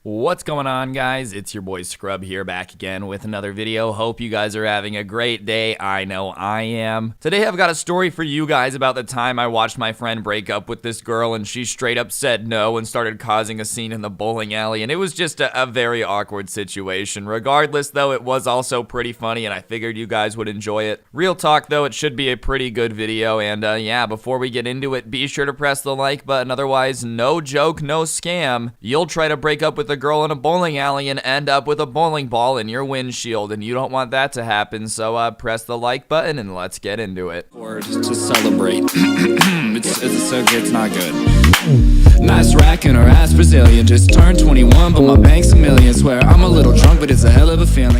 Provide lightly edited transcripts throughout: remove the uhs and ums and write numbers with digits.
What's going on, guys? It's your boy Scrub here, back again with another video. Hope you guys are having a great day. I know I am. Today I've got a story for you guys about the time I watched my friend break up with this girl and she straight up said no and started causing a scene in the bowling alley, and it was just a very awkward situation. Regardless though, it was also pretty funny and I figured you guys would enjoy it. Real talk though, it should be a pretty good video, and yeah, before we get into it, be sure to press the like button. Otherwise, no joke, no scam, you'll try to break up with a girl in a bowling alley and end up with a bowling ball in your windshield, and you don't want that to happen, so press the like button and let's get into it. Or to celebrate. It's not good. Nice racking her ass Brazilian. Just turned 21, but my bank's a million. Swear I'm a little drunk, but it's a hell of a feeling.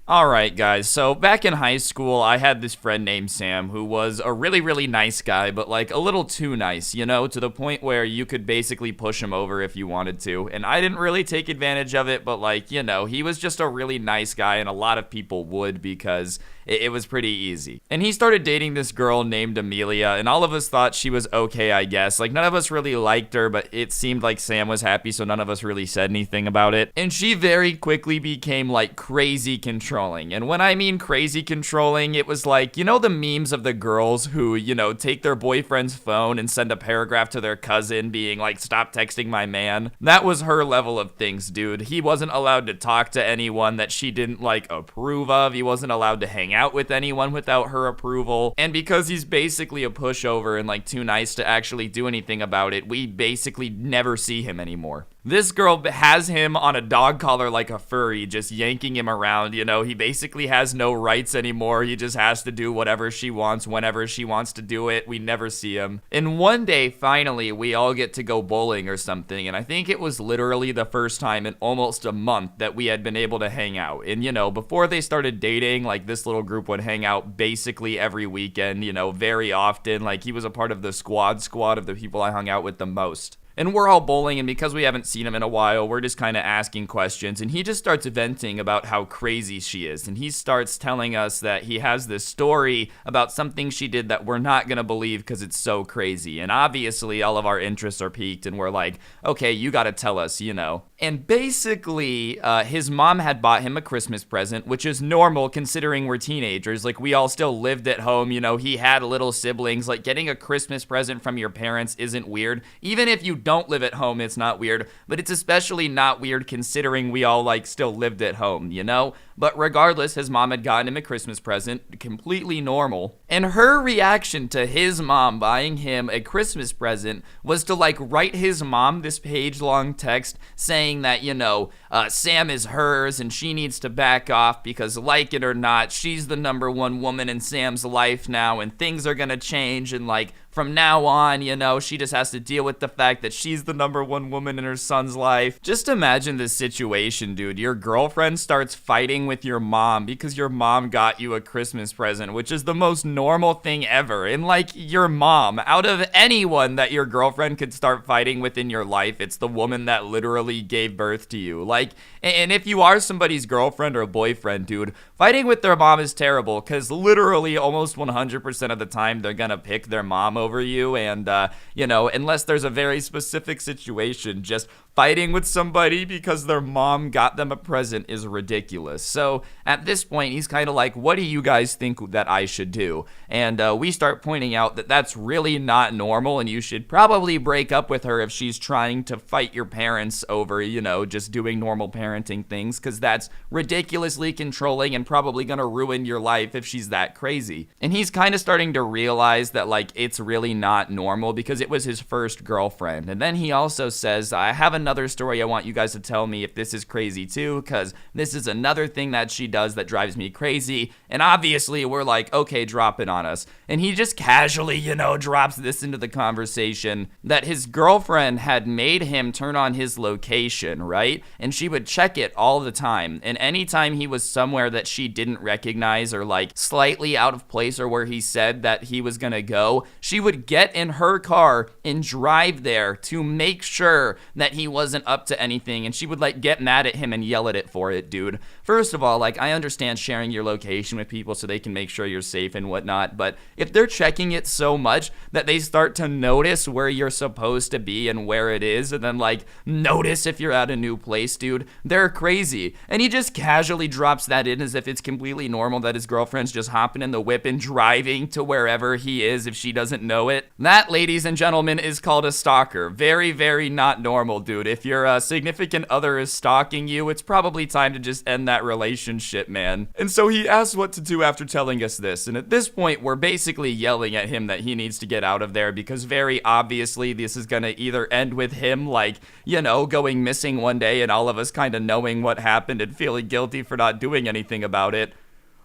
Alright guys, so back in high school, I had this friend named Sam who was a really nice guy, but like a little too nice, you know, to the point where you could basically push him over if you wanted to. And I didn't really take advantage of it, but like, you know, he was just a really nice guy, and a lot of people would because it was pretty easy. And he started dating this girl named Amelia, and all of us thought she was okay, I guess. Like, none of us really liked her, but it seemed like Sam was happy, so none of us really said anything about it. And she very quickly became like crazy controlling. And when I mean crazy controlling, it was like, you know, the memes of the girls who, you know, take their boyfriend's phone and send a paragraph to their cousin being like, "Stop texting my man." That was her level of things, dude. He wasn't allowed to talk to anyone that she didn't like approve of. He wasn't allowed to hang out with anyone without her approval. And because he's basically a pushover and like too nice to actually do anything about it, we basically never see him anymore. This girl has him on a dog collar like a furry, just yanking him around, you know. He basically has no rights anymore. He just has to do whatever she wants, whenever she wants to do it. We never see him. And one day, finally, we all get to go bowling or something, and I think it was literally the first time in almost a month that we had been able to hang out. And, you know, before they started dating, like, this little group would hang out basically every weekend, you know, very often. Like, he was a part of the squad of the people I hung out with the most. And we're all bowling, and because we haven't seen him in a while, we're just kind of asking questions, and he just starts venting about how crazy she is, and he starts telling us that he has this story about something she did that we're not gonna believe because it's so crazy. And obviously all of our interests are piqued, and we're like, okay, you gotta tell us, you know. And basically, his mom had bought him a Christmas present, which is normal considering we're teenagers. Like, we all still lived at home, you know, he had little siblings. Like, getting a Christmas present from your parents isn't weird. Even if you don't live at home, it's not weird, but it's especially not weird considering we all like still lived at home, you know? But regardless, his mom had gotten him a Christmas present, completely normal. And her reaction to his mom buying him a Christmas present was to like write his mom this page-long text saying that, you know, Sam is hers and she needs to back off because, like it or not, she's the #1 woman in Sam's life now, and things are gonna change, and like from now on, you know, she just has to deal with the fact that she's the #1 woman in her son's life. Just imagine this situation, dude. Your girlfriend starts fighting with your mom because your mom got you a Christmas present, which is the most normal thing ever. And like, your mom, out of anyone that your girlfriend could start fighting with in your life, it's the woman that literally gave birth to you. Like, and if you are somebody's girlfriend or boyfriend, dude, fighting with their mom is terrible because literally almost 100% of the time they're gonna pick their mom over you. And you know, unless there's a very specific situation, just fighting with somebody because their mom got them a present is ridiculous. So at this point, he's kind of like, what do you guys think that I should do? And we start pointing out that that's really not normal, and you should probably break up with her if she's trying to fight your parents over, you know, just doing normal parenting things, because that's ridiculously controlling and probably gonna ruin your life if she's that crazy. And he's kind of starting to realize that like it's really not normal because it was his first girlfriend. And then he also says, I have another story I want you guys to tell me if this is crazy too, because this is another thing that she does that drives me crazy. And obviously we're like, okay, drop it on us. And he just casually, you know, drops this into the conversation that his girlfriend had made him turn on his location, right? And she would check it all the time. And anytime he was somewhere that she didn't recognize or like slightly out of place or where he said that he was gonna go, she would get in her car and drive there to make sure that he wasn't up to anything, and she would like get mad at him and yell at it for it, dude. First of all, like, I understand sharing your location with people so they can make sure you're safe and whatnot, but if they're checking it so much that they start to notice where you're supposed to be and where it is, and then like notice if you're at a new place, dude, they're crazy. And he just casually drops that in as if it's completely normal that his girlfriend's just hopping in the whip and driving to wherever he is if she doesn't know it. That, ladies and gentlemen, is called a stalker. Very, very not normal, dude. If your significant other is stalking you, it's probably time to just end that relationship, man. And so he asks what to do after telling us this, and at this point we're basically yelling at him that he needs to get out of there because very obviously this is gonna either end with him like, you know, going missing one day and all of us kind of knowing what happened and feeling guilty for not doing anything about it,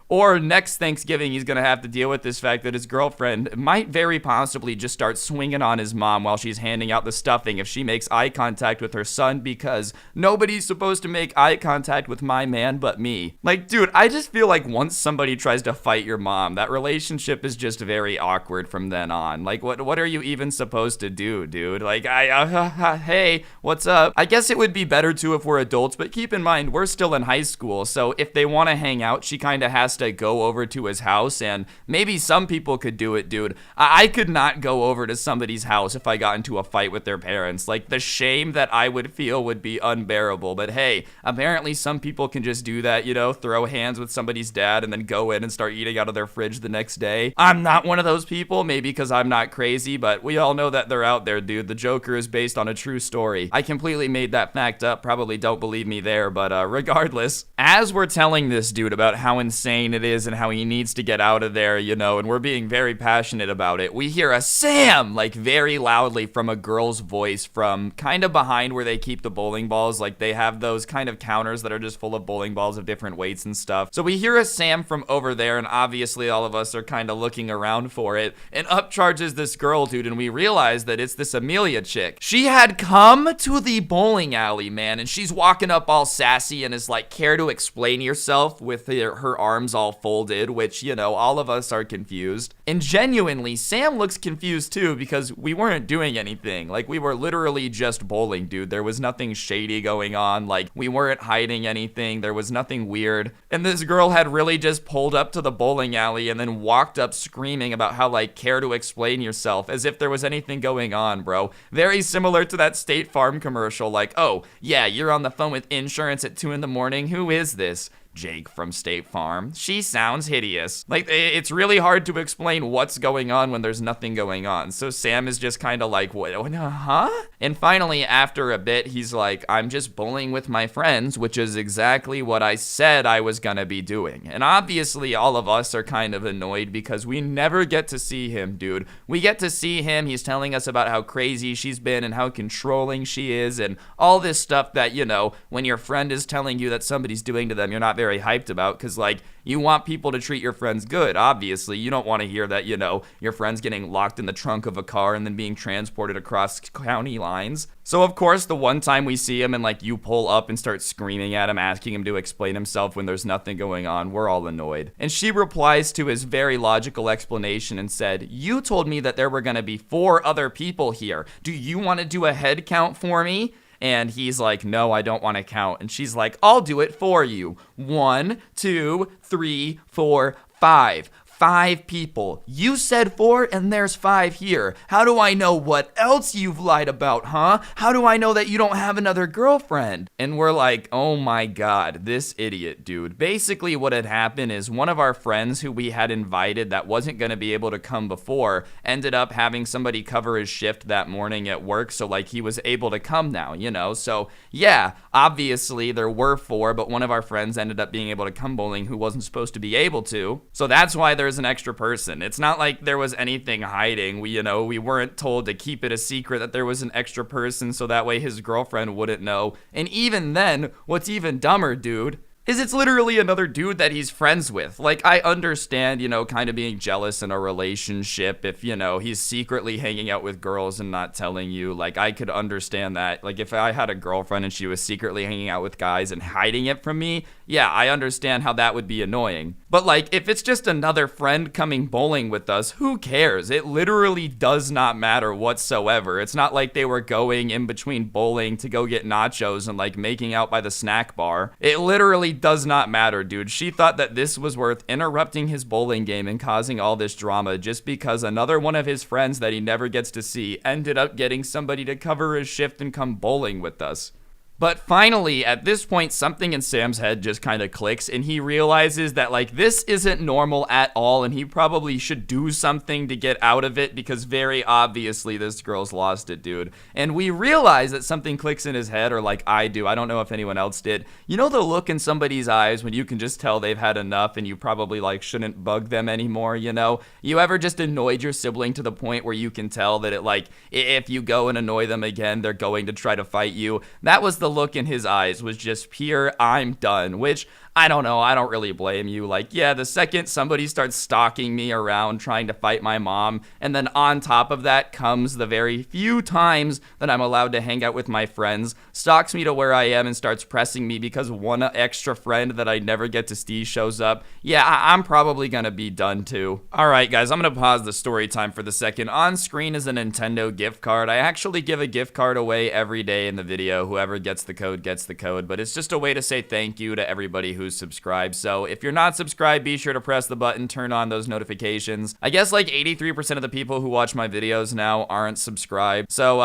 or next Thanksgiving, he's going to have to deal with this fact that his girlfriend might very possibly just start swinging on his mom while she's handing out the stuffing if she makes eye contact with her son, because nobody's supposed to make eye contact with my man but me. Like, dude, I just feel like once somebody tries to fight your mom, that relationship is just very awkward from then on. Like, what are you even supposed to do, dude? Like, hey, what's up? I guess it would be better too if we're adults, but keep in mind, we're still in high school, so if they want to hang out, she kind of has to go over to his house, and maybe some people could do it, dude. I could not go over to somebody's house if I got into a fight with their parents. Like, the shame that I would feel would be unbearable, but hey, apparently some people can just do that, you know, throw hands with somebody's dad and then go in and start eating out of their fridge the next day. I'm not one of those people, maybe because I'm not crazy, but we all know that they're out there, dude. The Joker is based on a true story. I completely made that fact up, probably don't believe me there, but regardless, as we're telling this dude about how insane it is and how he needs to get out of there, you know, and we're being very passionate about it, we hear a Sam, like, very loudly from a girl's voice from kind of behind where they keep the bowling balls. Like, they have those kind of counters that are just full of bowling balls of different weights and stuff. So we hear a Sam from over there, and obviously all of us are kind of looking around for it, and up charges this girl, dude, and we realize that it's this Amelia chick. She had come to the bowling alley, man, and she's walking up all sassy and is like, care to explain yourself, with her arms all folded, which, you know, all of us are confused. And genuinely, Sam looks confused too, because we weren't doing anything. Like, we were literally just bowling, dude. There was nothing shady going on. Like, we weren't hiding anything. There was nothing weird. And this girl had really just pulled up to the bowling alley and then walked up screaming about how, like, care to explain yourself, as if there was anything going on, bro. Very similar to that State Farm commercial, like, oh, yeah, you're on the phone with insurance at 2 a.m. Who is this? Jake from State Farm. She sounds hideous. Like, it's really hard to explain what's going on when there's nothing going on. So Sam is just kind of like, what, huh? And finally, after a bit, he's like, I'm just bowling with my friends, which is exactly what I said I was gonna be doing. And obviously, all of us are kind of annoyed because we never get to see him, dude. We get to see him. He's telling us about how crazy she's been and how controlling she is and all this stuff that, you know, when your friend is telling you that somebody's doing to them, you're not very hyped about, because, like, you want people to treat your friends good. Obviously, you don't want to hear that, you know, your friend's getting locked in the trunk of a car and then being transported across county lines. So, of course, the one time we see him and, like, you pull up and start screaming at him, asking him to explain himself when there's nothing going on, we're all annoyed. And she replies to his very logical explanation and said, you told me that there were going to be 4 other people here. Do you want to do a head count for me? And he's like, no, I don't want to count. And she's like, I'll do it for you. 1, 2, 3, 4, 5. 5 people. You said 4 and there's 5 here. How do I know what else you've lied about, huh? How do I know that you don't have another girlfriend? And we're like, oh my god, this idiot, dude. Basically what had happened is one of our friends who we had invited that wasn't going to be able to come before ended up having somebody cover his shift that morning at work, so like he was able to come now, you know? So yeah, obviously there were 4, but one of our friends ended up being able to come bowling who wasn't supposed to be able to. So that's why there's an extra person. It's not like there was anything hiding. We weren't told to keep it a secret that there was an extra person so that way his girlfriend wouldn't know. And even then, what's even dumber, dude, is it's literally another dude that he's friends with. Like, I understand, kind of being jealous in a relationship if, he's secretly hanging out with girls and not telling you. Like, I could understand that. Like, if I had a girlfriend and she was secretly hanging out with guys and hiding it from me, yeah, I understand how that would be annoying. But, like, if it's just another friend coming bowling with us, who cares? It literally does not matter whatsoever. It's not like they were going in between bowling to go get nachos and, like, making out by the snack bar. It literally does not matter, dude. She thought that this was worth interrupting his bowling game and causing all this drama just because another one of his friends that he never gets to see ended up getting somebody to cover his shift and come bowling with us. But finally, at this point, something in Sam's head just kind of clicks, and he realizes that, like, this isn't normal at all, and he probably should do something to get out of it, because very obviously this girl's lost it, dude. And we realize that something clicks in his head, or like I do. I don't know if anyone else did. You know the look in somebody's eyes when you can just tell they've had enough, and you probably, like, shouldn't bug them anymore, You ever just annoyed your sibling to the point where you can tell that if you go and annoy them again, they're going to try to fight you? That was the look in his eyes, was just pure I'm done, which I don't know, I don't really blame you. Like, yeah, the second somebody starts stalking me around trying to fight my mom, and then on top of that comes the very few times that I'm allowed to hang out with my friends, stalks me to where I am and starts pressing me because one extra friend that I never get to see shows up, yeah, I'm probably gonna be done too. Alright guys, I'm gonna pause the story time for the second. On screen is a Nintendo gift card. I actually give a gift card away every day in the video. Whoever gets the code gets the code, but it's just a way to say thank you to everybody who's subscribed. So if you're not subscribed, be sure to press the button, turn on those notifications. I guess like 83% of the people who watch my videos now aren't subscribed. So,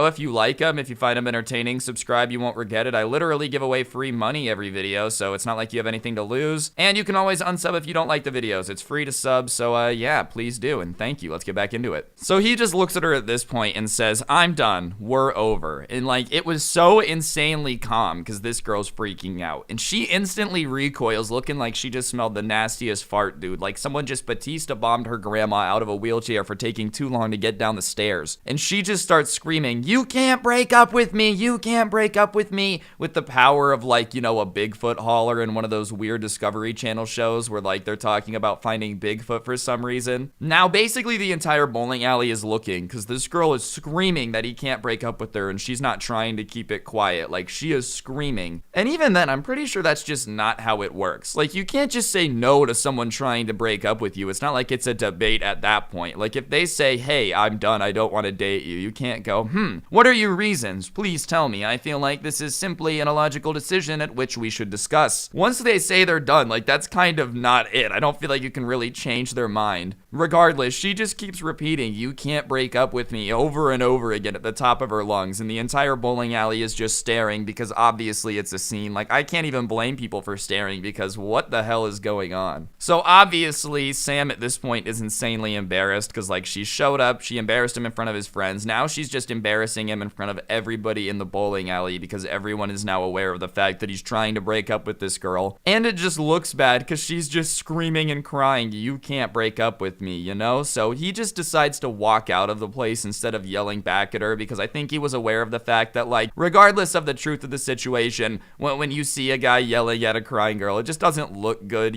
if you like them, if you find them entertaining, subscribe, you won't regret it. I literally give away free money every video, so it's not like you have anything to lose. And you can always unsub if you don't like the videos. It's free to sub, so yeah, please do, and thank you. Let's get back into it. So he just looks at her at this point and says, I'm done. We're over. And like, it was so insanely calm because this girl's freaking out. And she instantly recoils, looking like she just smelled the nastiest fart, dude. Like someone just Batista bombed her grandma out of a wheelchair for taking too long to get down the stairs. And she just starts screaming, you can't break up with me, you can't break up with me, with the power of like, a Bigfoot hauler in one of those weird Discovery Channel shows where like they're talking about finding Bigfoot for some reason. Now basically the entire bowling alley is looking because this girl is screaming that he can't break up with her and she's not trying to keep it quiet. Like she is screaming. And even then, I'm pretty sure that's just not how it works. Like you can't just say no to someone trying to break up with you. It's not like it's a debate at that point. Like if they say, hey, I'm done, I don't want to date you, you can't go, what are your reasons? Please tell me. I feel like this is simply an illogical decision at which we should discuss. Once they say they're done, like that's kind of not it. I don't feel like you can really change their mind. Regardless, she just keeps repeating, you can't break up with me, over and over again at the top of her lungs, and the entire bowling alley is just staring because obviously it's a scene. Like I can't even blame people for staring because what the hell is going on? So obviously Sam at this point is insanely embarrassed because like she showed up, she embarrassed him in front of his friends. Now she's just embarrassing him in front of everybody in the bowling alley because everyone is now aware of the fact that he's trying to break up with this girl. And it just looks bad because she's just screaming and crying, you can't break up with me, So he just decides to walk out of the place instead of yelling back at her because I think he was aware of the fact that like regardless of the truth of the situation, when you see a guy yelling at a crying girl, it just doesn't look good,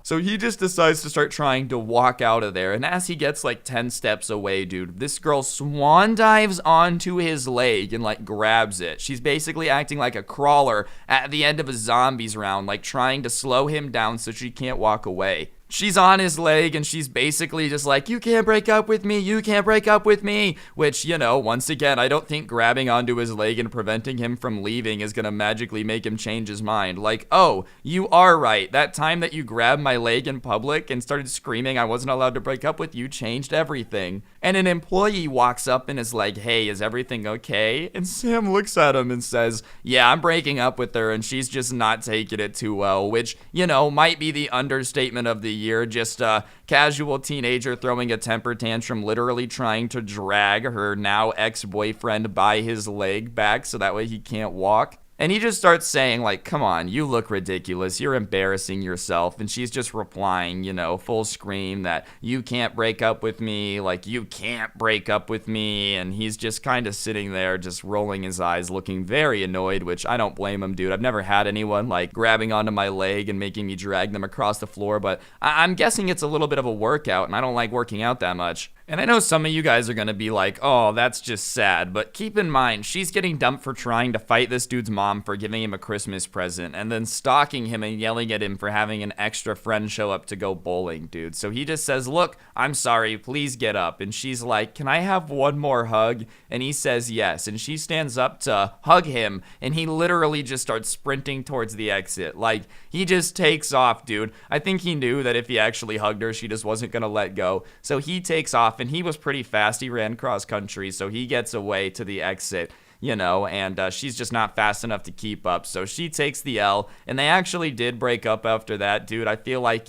So he just decides to start trying to walk out of there. And as he gets like 10 steps away, dude, this girl swan dives onto his leg and like grabs it. She's basically acting like a crawler at the end of a zombies round, like trying to slow him down so she can't walk away. She's on his leg and she's basically just like, you can't break up with me, you can't break up with me, which, once again, I don't think grabbing onto his leg and preventing him from leaving is gonna magically make him change his mind. Like, oh, you are right, that time that you grabbed my leg in public and started screaming I wasn't allowed to break up with you changed everything. And an employee walks up and is like, hey, is everything okay? And Sam looks at him and says, yeah, I'm breaking up with her and she's just not taking it too well, which, might be the understatement of the year. Just a casual teenager throwing a temper tantrum, literally trying to drag her now ex-boyfriend by his leg back so that way he can't walk. And he just starts saying, like, come on, you look ridiculous. You're embarrassing yourself. And she's just replying, full scream that you can't break up with me. Like, you can't break up with me. And he's just kind of sitting there, just rolling his eyes, looking very annoyed, which I don't blame him, dude. I've never had anyone, like, grabbing onto my leg and making me drag them across the floor. But I'm guessing it's a little bit of a workout, and I don't like working out that much. And I know some of you guys are going to be like, oh, that's just sad. But keep in mind, she's getting dumped for trying to fight this dude's mom for giving him a Christmas present and then stalking him and yelling at him for having an extra friend show up to go bowling, dude. So he just says, look, I'm sorry, please get up. And she's like, can I have one more hug? And he says yes. And she stands up to hug him. And he literally just starts sprinting towards the exit. Like, he just takes off, dude. I think he knew that if he actually hugged her, she just wasn't going to let go. So he takes off. And he was pretty fast. He ran cross country, so he gets away to the exit, and she's just not fast enough to keep up. So she takes the L, and they actually did break up after that, dude. I feel like,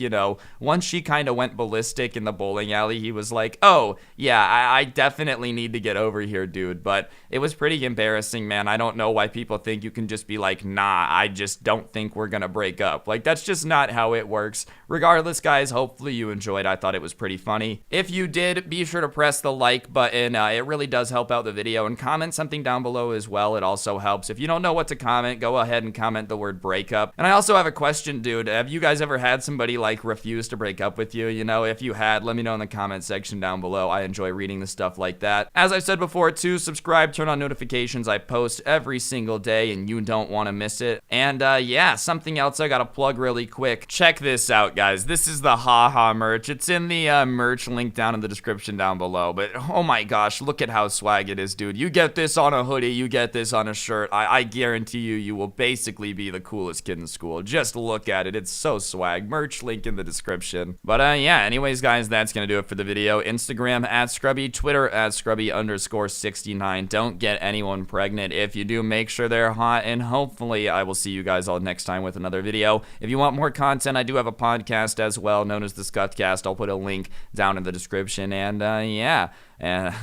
once she kind of went ballistic in the bowling alley, he was like, oh, yeah, I definitely need to get over here, dude. But it was pretty embarrassing, man. I don't know why people think you can just be like, nah, I just don't think we're gonna break up. Like, that's just not how it works. Regardless, guys, hopefully you enjoyed. I thought it was pretty funny. If you did, be sure to press the like button. It really does help out the video, and comment something down below as well. It also helps. If you don't know what to comment, go ahead and comment the word breakup. And I also have a question, dude. Have you guys ever had somebody like refuse to break up with you? If you had, let me know in the comment section down below. I enjoy reading the stuff like that. As I said before too, subscribe, turn on notifications. I post every single day and you don't want to miss it. And yeah, something else I gotta plug really quick. Check this out, guys. This is the haha merch. It's in the merch link down in the description down below. But oh my gosh, look at how swag it is, dude. You get this on a hoodie, you get this on a shirt. I guarantee you will basically be the coolest kid in school. Just look at it. It's so swag. Merch link in the description. But yeah, anyways, guys, that's gonna do it for the video. Instagram @Scrubby, Twitter @Scrubby_69. Don't get anyone pregnant. If you do, make sure they're hot, and hopefully I will see you guys all next time with another video. If you want more content, I do have a podcast as well, known as the Scutcast. I'll put a link down in the description, and yeah. And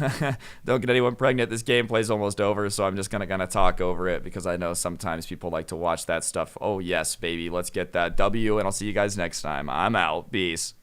don't get anyone pregnant. This gameplay's almost over, so I'm just gonna talk over it because I know sometimes people like to watch that stuff. Oh yes, baby, let's get that W, and I'll see you guys next time. I'm out. Peace.